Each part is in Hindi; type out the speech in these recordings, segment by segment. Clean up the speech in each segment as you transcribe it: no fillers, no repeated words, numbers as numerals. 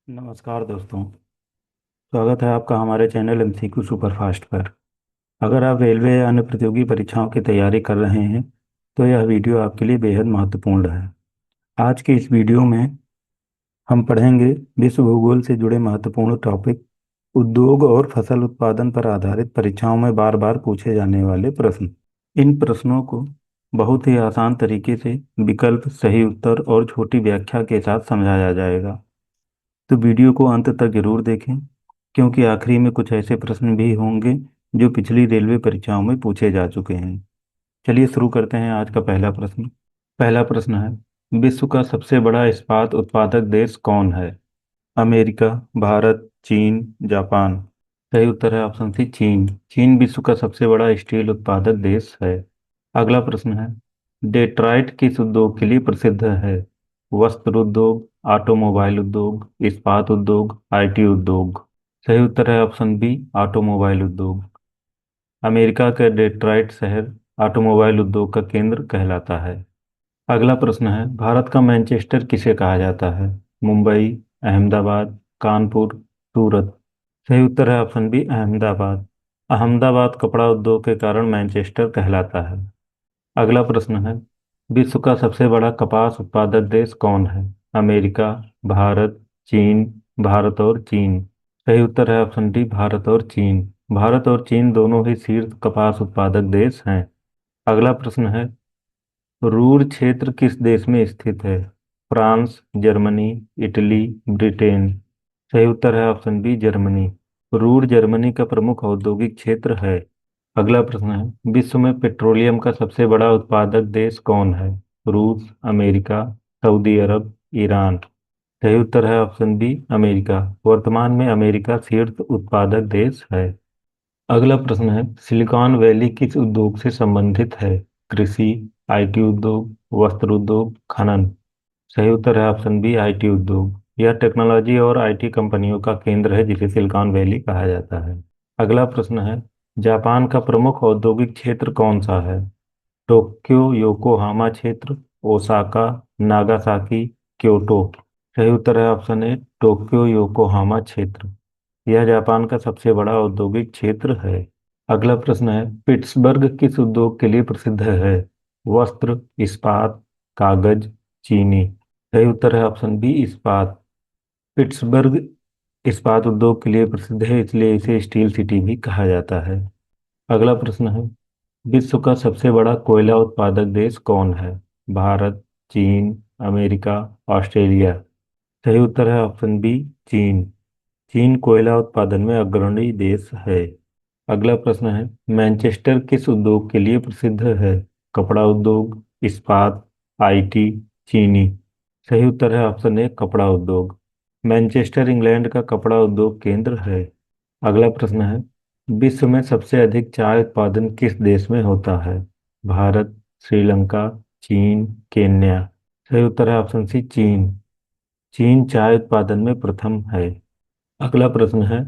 नमस्कार दोस्तों। स्वागत है आपका हमारे चैनल एमसीक्यू सुपरफास्ट पर। अगर आप रेलवे या अन्य प्रतियोगी परीक्षाओं की तैयारी कर रहे हैं तो यह वीडियो आपके लिए बेहद महत्वपूर्ण है। आज की इस वीडियो में हम पढ़ेंगे विश्व भूगोल से जुड़े महत्वपूर्ण टॉपिक, उद्योग और फसल उत्पादन पर आधारित परीक्षाओं में बार बार पूछे जाने वाले प्रश्न। इन प्रश्नों को बहुत ही आसान तरीके से विकल्प, सही उत्तर और छोटी व्याख्या के साथ समझाया जाएगा। तो वीडियो को अंत तक जरूर देखें, क्योंकि आखिरी में कुछ ऐसे प्रश्न भी होंगे जो पिछली रेलवे परीक्षाओं में पूछे जा चुके हैं। चलिए शुरू करते हैं आज का पहला प्रश्न। पहला प्रश्न है, विश्व का सबसे बड़ा इस्पात उत्पादक देश कौन है? अमेरिका, भारत, चीन, जापान। सही उत्तर है ऑप्शन सी, चीन। चीन विश्व का सबसे बड़ा स्टील उत्पादक देश है। अगला प्रश्न है, डेट्रॉइट किस उद्योग के लिए प्रसिद्ध है? वस्त्र उद्योग, ऑटोमोबाइल उद्योग, इस्पात उद्योग, आईटी उद्योग। सही उत्तर है ऑप्शन बी, ऑटोमोबाइल उद्योग। अमेरिका का डेट्रॉइट शहर ऑटोमोबाइल उद्योग का केंद्र कहलाता है। अगला प्रश्न है, भारत का मैनचेस्टर किसे कहा जाता है? मुंबई, अहमदाबाद, कानपुर, सूरत। सही उत्तर है ऑप्शन बी, अहमदाबाद। अहमदाबाद कपड़ा उद्योग के कारण मैनचेस्टर कहलाता है। अगला प्रश्न है, विश्व का सबसे बड़ा कपास उत्पादक देश कौन है? अमेरिका, भारत, चीन, भारत और चीन। सही उत्तर है ऑप्शन डी, भारत और चीन। भारत और चीन दोनों ही शीर्ष कपास उत्पादक देश हैं। अगला प्रश्न है, रूर क्षेत्र किस देश में स्थित है? France, Germany, Italy, Britain. सही उत्तर है option B, Germany. Ruhr Germany का प्रमुख औद्योगिक क्षेत्र है। अगला प्रश्न है, विश्व में पेट्रोलियम का सबसे बड़ा उत्पादक देश कौन है? रूस, अमेरिका, सऊदी अरब, ईरान। सही उत्तर है ऑप्शन बी, अमेरिका। वर्तमान में अमेरिका शीर्ष उत्पादक देश है। अगला प्रश्न है, सिलिकॉन वैली किस उद्योग से संबंधित है? कृषि, आईटी उद्योग, वस्त्र उद्योग, खनन। सही उत्तर है ऑप्शन बी, आईटी उद्योग। यह टेक्नोलॉजी और आईटी कंपनियों का केंद्र है जिसे सिलिकॉन वैली कहा जाता है। अगला प्रश्न है, जापान का प्रमुख औद्योगिक क्षेत्र कौन सा है? टोक्यो योकोहामा क्षेत्र, ओसाका, नागासाकी, क्योटो। सही उत्तर है ऑप्शन ए, टोक्यो योकोहामा क्षेत्र। यह जापान का सबसे बड़ा औद्योगिक क्षेत्र है। अगला प्रश्न है, पिट्सबर्ग किस उद्योग के लिए प्रसिद्ध है? वस्त्र, इस्पात, कागज, चीनी। सही उत्तर है ऑप्शन बी, इस्पात। पिट्सबर्ग इस्पात उद्योग के लिए प्रसिद्ध है, इसलिए इसे स्टील सिटी भी कहा जाता है। अगला प्रश्न है, विश्व का सबसे बड़ा कोयला उत्पादक देश कौन है? भारत, चीन, अमेरिका, ऑस्ट्रेलिया। सही उत्तर है ऑप्शन बी, चीन। चीन कोयला उत्पादन में अग्रणी देश है। अगला प्रश्न है, मैनचेस्टर किस उद्योग के लिए प्रसिद्ध है? कपड़ा उद्योग, इस्पात, आईटी, चीनी। सही उत्तर है ऑप्शन ए, कपड़ा उद्योग। मैनचेस्टर इंग्लैंड का कपड़ा उद्योग केंद्र है। अगला प्रश्न है, विश्व में सबसे अधिक चाय उत्पादन किस देश में होता है? भारत, श्रीलंका, चीन, केन्या। सही उत्तर है ऑप्शन सी, चीन। चीन चाय उत्पादन में प्रथम है। अगला प्रश्न है,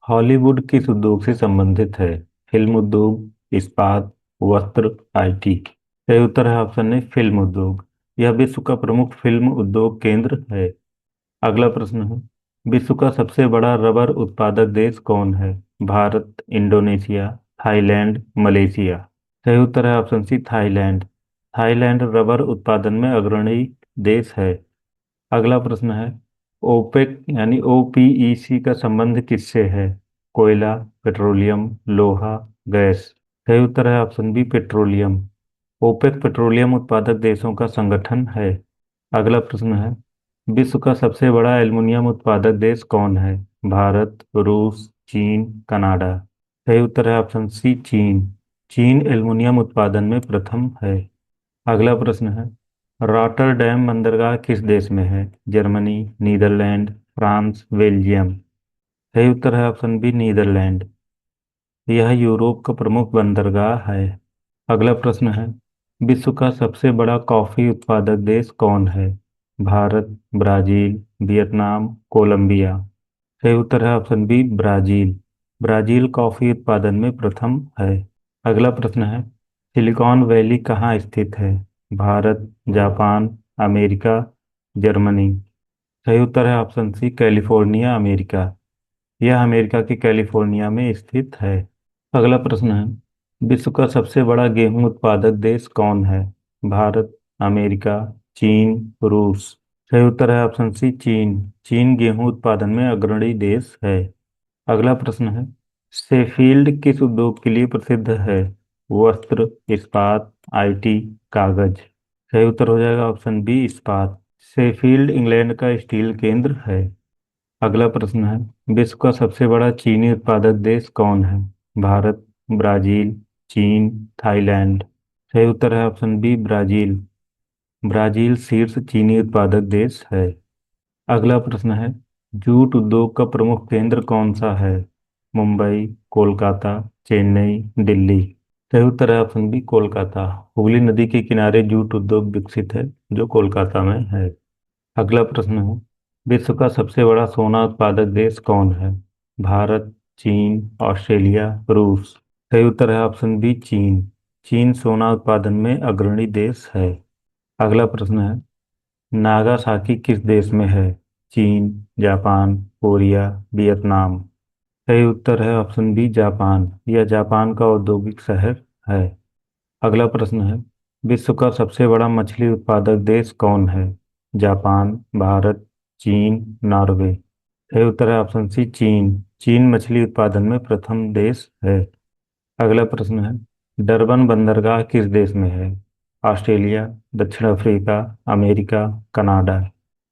हॉलीवुड किस उद्योग से संबंधित है? फिल्म उद्योग, इस्पात, वस्त्र, आईटी। सही उत्तर है ऑप्शन ए, फिल्म उद्योग। यह विश्व का प्रमुख फिल्म उद्योग केंद्र है। अगला प्रश्न है, विश्व का सबसे बड़ा रबर उत्पादक देश कौन है? Bharat, Indonesia, Thailand, Malaysia. सही उत्तर है option C, Thailand. Thailand rubber उत्पादन में अग्रणी देश है। अगला प्रश्न है, ओपेक यानी ओपीईसी का संबंध किससे है? कोयला, पेट्रोलियम, लोहा, गैस। सही उत्तर है option B, petroleum. OPEC petroleum उत्पादक देशों का संगठन है। अगला प्रश्न है, विश्व का सबसे बड़ा एल्युमिनियम उत्पादक देश कौन है? भारत, रूस, चीन, कनाडा। सही उत्तर है ऑप्शन सी, चीन। चीन एल्युमिनियम उत्पादन में प्रथम है। अगला प्रश्न है, रॉटरडैम बंदरगाह किस देश में है? Germany, Netherlands, France, Belgium. सही उत्तर है ऑप्शन बी, नीदरलैंड। यह यूरोप का प्रमुख बंदरगाह है। अगला प्रश्न है, विश्व का सबसे बड़ा कॉफी उत्पादक देश कौन है? Bharat, Brazil, Vietnam, Colombia. सही उत्तर है option B, Brazil. Brazil coffee उत्पादन में प्रथम है। अगला प्रश्न है, सिलिकॉन वैली कहाँ स्थित है? Bharat, Japan, America, Germany. सही उत्तर है ऑप्शन सी, कैलिफोर्निया, अमेरिका। यह अमेरिका के कैलिफोर्निया में स्थित है। अगला प्रश्न है, विश्व का सबसे बड़ा गेहूं उत्पादक देश कौन है? भारत, अमेरिका, चीन, रूस। सही उत्तर है ऑप्शन सी, चीन। चीन गेहूं उत्पादन में अग्रणी देश है। अगला प्रश्न है, शेफील्ड किस उद्योग के लिए प्रसिद्ध है? वस्त्र, इस्पात, आईटी, कागज। सही उत्तर हो जाएगा ऑप्शन बी, इस्पात। शेफील्ड इंग्लैंड का स्टील केंद्र है। अगला प्रश्न है, विश्व का सबसे बड़ा चीनी उत्पादक देश कौन है? भारत, ब्राजील, चीन, थाईलैंड। सही उत्तर है ऑप्शन बी, ब्राजील। ब्राजील शीर्ष चीनी उत्पादक देश है। अगला प्रश्न है, जूट उद्योग का प्रमुख केंद्र कौन सा है? मुंबई, कोलकाता, चेन्नई, दिल्ली। सही उत्तर है ऑप्शन बी, कोलकाता। हुगली नदी के किनारे जूट उद्योग विकसित है, जो कोलकाता में है। अगला प्रश्न है, विश्व का सबसे बड़ा सोना उत्पादक देश कौन है? भारत, चीन, ऑस्ट्रेलिया, रूस। सही उत्तर है ऑप्शन बी, चीन। चीन सोना उत्पादन में अग्रणी देश है। अगला प्रश्न है, नागासाकी किस देश में है? चीन, जापान, कोरिया, वियतनाम। सही उत्तर है ऑप्शन बी, जापान। यह जापान का औद्योगिक शहर है। अगला प्रश्न है, विश्व का सबसे बड़ा मछली उत्पादक देश कौन है? जापान, भारत, चीन, नॉर्वे। सही उत्तर है ऑप्शन सी, चीन। चीन मछली उत्पादन में प्रथम देश है। अगला प्रश्न है, डरबन बंदरगाह किस देश में है? ऑस्ट्रेलिया, दक्षिण अफ्रीका, अमेरिका, कनाडा।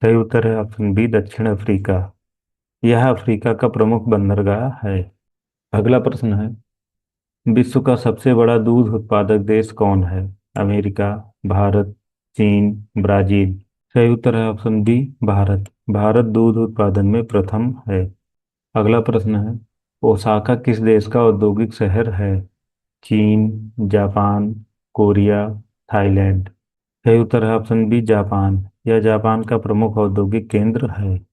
सही उत्तर है ऑप्शन बी, दक्षिण अफ्रीका। यह अफ्रीका का प्रमुख बंदरगाह है। अगला प्रश्न है, विश्व का सबसे बड़ा दूध उत्पादक देश कौन है? अमेरिका, भारत, चीन, ब्राजील। सही उत्तर है ऑप्शन बी, भारत। भारत दूध उत्पादन में प्रथम है। अगला प्रश्न है, ओसाका किस देश का औद्योगिक शहर है? चीन, जापान, कोरिया, थाईलैंड। सही उत्तर है ऑप्शन बी, जापान। यह जापान का प्रमुख औद्योगिक केंद्र है।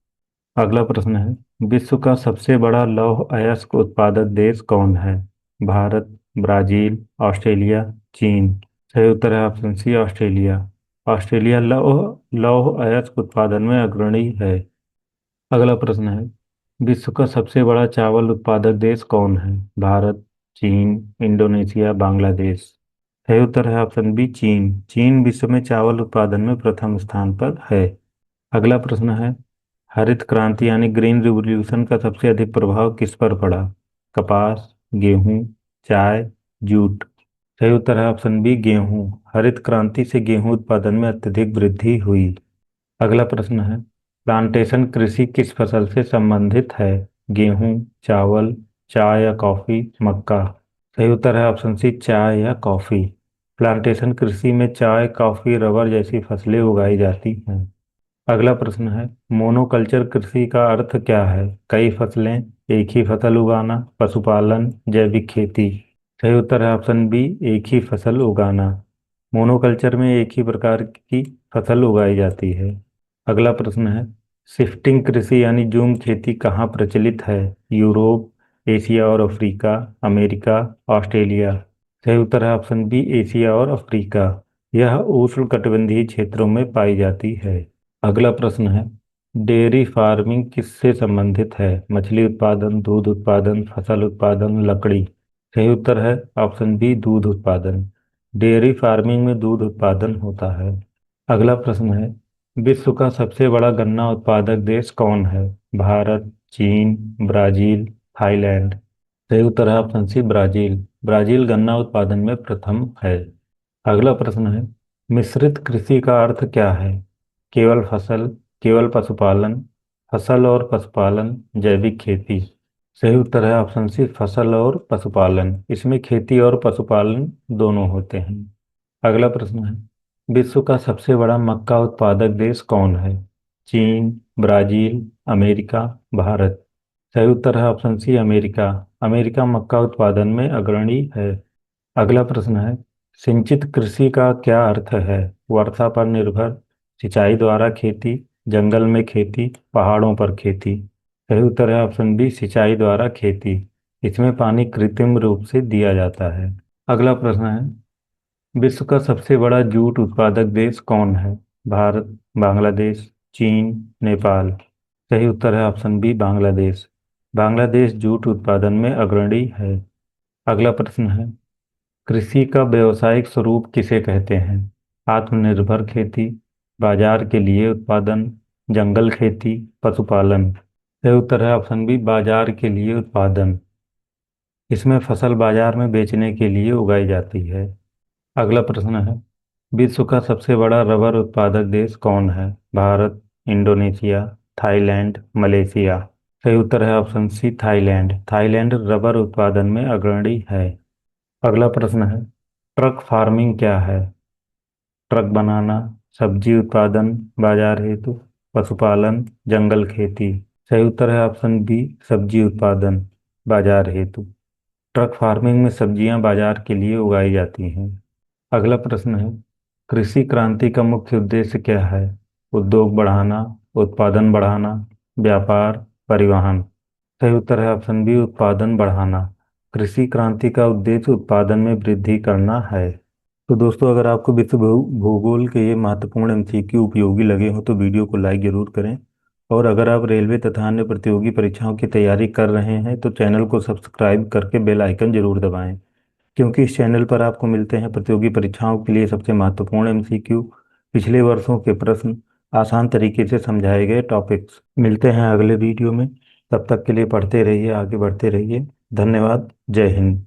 अगला प्रश्न है, विश्व का सबसे बड़ा लौह अयस्क उत्पादक देश कौन है? भारत, ब्राजील, ऑस्ट्रेलिया, चीन। सही उत्तर है ऑप्शन सी, ऑस्ट्रेलिया। ऑस्ट्रेलिया लौह लौह अयस्क उत्पादन में अग्रणी है। अगला प्रश्न है, विश्व का सबसे बड़ा चावल उत्पादक देश कौन है? भारत, चीन, इंडोनेशिया, बांग्लादेश। सही उत्तर है ऑप्शन बी, चीन। चीन विश्व में चावल उत्पादन में प्रथम स्थान पर है। अगला प्रश्न है, हरित क्रांति यानी ग्रीन रिवॉल्यूशन का सबसे अधिक प्रभाव किस पर पड़ा? कपास, गेहूं, चाय, जूट। सही उत्तर है ऑप्शन बी, गेहूं। हरित क्रांति से गेहूं उत्पादन में अत्यधिक वृद्धि हुई। अगला प्रश्न है, प्लांटेशन कृषि किस फसल से संबंधित है? गेहूं, चावल, चाय या कॉफी, मक्का। सही उत्तर है ऑप्शन सी, चाय या कॉफी। प्लांटेशन कृषि में चाय, कॉफी, रबर जैसी फसलें उगाई जाती हैं। अगला प्रश्न है, मोनोकल्चर कृषि का अर्थ क्या है? कई फसलें, एक ही फसल उगाना, पशुपालन, जैविक खेती। सही उत्तर है ऑप्शन बी, एक ही फसल उगाना। मोनोकल्चर में एक ही प्रकार की फसल उगाई जाती है। अगला प्रश्न है, शिफ्टिंग कृषि यानी झूम खेती कहाँ प्रचलित है? यूरोप, एशिया और अफ्रीका, अमेरिका, ऑस्ट्रेलिया। सही उत्तर है ऑप्शन बी, एशिया और अफ्रीका। यह उष्णकटिबंधीय क्षेत्रों में पाई जाती है। अगला प्रश्न है, डेयरी फार्मिंग किससे संबंधित है? मछली उत्पादन, दूध उत्पादन, फसल उत्पादन, लकड़ी। सही उत्तर है ऑप्शन बी, दूध उत्पादन। डेयरी फार्मिंग में दूध उत्पादन होता है। अगला प्रश्न है, विश्व का सबसे बड़ा गन्ना उत्पादक देश कौन है? भारत, चीन, ब्राजील, थाईलैंड। सही उत्तर है ऑप्शन सी, ब्राजील। ब्राजील गन्ना उत्पादन में प्रथम है। अगला प्रश्न है, मिश्रित कृषि का अर्थ क्या है? केवल फसल, केवल पशुपालन, फसल और पशुपालन, जैविक खेती। सही उत्तर है ऑप्शन सी, फसल और पशुपालन। इसमें खेती और पशुपालन दोनों होते हैं। अगला प्रश्न है, विश्व का सबसे बड़ा मक्का उत्पादक देश कौन है? चीन, ब्राजील, अमेरिका, भारत। सही उत्तर है ऑप्शन सी, अमेरिका। अमेरिका मक्का उत्पादन में अग्रणी है। अगला प्रश्न है, सिंचित कृषि का क्या अर्थ है? वर्षा पर निर्भर, सिंचाई द्वारा खेती, जंगल में खेती, पहाड़ों पर खेती। सही उत्तर है ऑप्शन बी, सिंचाई द्वारा खेती। इसमें पानी कृत्रिम रूप से दिया जाता है। अगला प्रश्न है, विश्व का सबसे बड़ा जूट उत्पादक देश कौन है? भारत, बांग्लादेश, चीन, नेपाल। सही उत्तर है option B, Bangladesh. Bangladesh jute उत्पादन में अग्रणी है। अगला प्रश्न है, कृषि का व्यावसायिक स्वरूप किसे कहते हैं? आत्मनिर्भर खेती, बाजार के लिए उत्पादन, जंगल खेती, पशुपालन। सही उत्तर है ऑप्शन बी, बाजार के लिए उत्पादन। इसमें फसल बाजार में बेचने के लिए उगाई जाती है। अगला प्रश्न है, विश्व का सबसे बड़ा रबर उत्पादक देश कौन है? Bharat, Indonesia, Thailand, Malaysia. सही उत्तर है option C, Thailand. Thailand rubber उत्पादन में अग्रणी है। अगला प्रश्न है, ट्रक फार्मिंग क्या है? ट्रक बनाना, सब्जी उत्पादन, बाजार हेतु, पशुपालन, जंगल खेती। सही उत्तर है ऑप्शन बी, सब्जी उत्पादन, बाजार हेतु। ट्रक फार्मिंग में सब्जियां बाजार के लिए उगाई जाती हैं। अगला प्रश्न है, कृषि क्रांति का मुख्य उद्देश्य क्या है? उद्योग बढ़ाना, उत्पादन बढ़ाना, व्यापार, परिवहन। सही उत्तर है ऑप्शन बी, उत्पादन बढ़ाना। कृषि क्रांति का उद्देश्य उत्पादन में वृद्धि करना है। तो दोस्तों, अगर आपको विश्व भूगोल के ये महत्वपूर्ण एमसीक्यू उपयोगी लगे हो तो वीडियो को लाइक जरूर करें। और अगर आप रेलवे तथा अन्य प्रतियोगी परीक्षाओं की तैयारी कर रहे हैं तो चैनल को सब्सक्राइब करके बेल आइकन जरूर दबाएं, क्योंकि इस चैनल पर आपको मिलते हैं प्रतियोगी परीक्षाओं के लिए सबसे महत्वपूर्ण एमसीक्यू, पिछले वर्षों के प्रश्न, आसान तरीके से समझाए गए टॉपिक्स। मिलते हैं अगले वीडियो में। तब तक के लिए पढ़ते रहिए, आगे बढ़ते रहिए। धन्यवाद। जय हिंद।